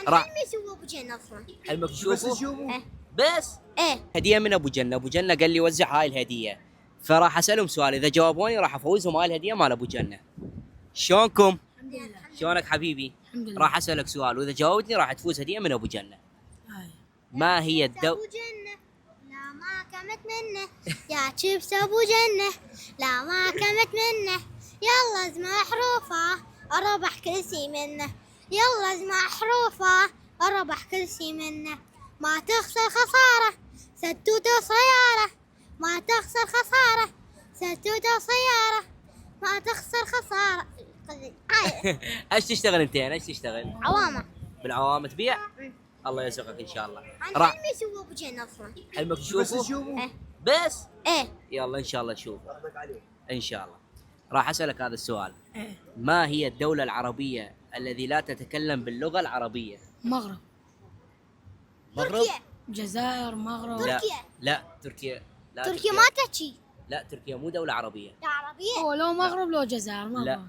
راح حلمي يشوفه ابو جنة اصلا. حلمك بس تشوفه تشوفه. ايه بس ايه هديه من ابو جنه. ابو جنه قال لي وزع هاي الهديه، فراح اسالهم سؤال، اذا جاوبوني راح افوزهم هاي الهديه مال ابو جنه. شلونكم؟ الحمد لله. شلونك حبيبي؟ الحمد لله. راح اسالك سؤال، واذا جاوبتني راح تفوز هديه من ابو جنه. هاي. ما هي ابو الدو جنة لا ما كمت منه، يا شيبس ابو جنة لا ما كمت منه، يلا اسمع حروفه اربح كل شي منه، يلا اسمع حروفه اربح كل شي منه، ما تخسر خسارة ستوتة سيارة، ما تخسر خسارة ستوتة سيارة، ما تخسر خسارة. ايش تشتغل انت؟ ايش تشتغل؟ عوامة. بالعوام تبيع؟ الله يرزقك ان شاء الله. عن راح حلمي يشوفه ابو جنة اصلا. حلمك بس تشوفه؟ تشوفه. ايه بس ايه يلا ان شاء الله تشوفه قصدك عليه. ان شاء الله. راح اسالك هذا السؤال، ايه. ما هي الدولة العربية الذي لا تتكلم باللغة العربية؟ مغرب. مغرب؟ تركيا. جزائر مغرب. لا تركيا. لا تركيا. لا تركيا ما تحكي. لا تركيا مو دولة عربية. عربية. هو لو مغرب لو جزائر ما لا. بعرف.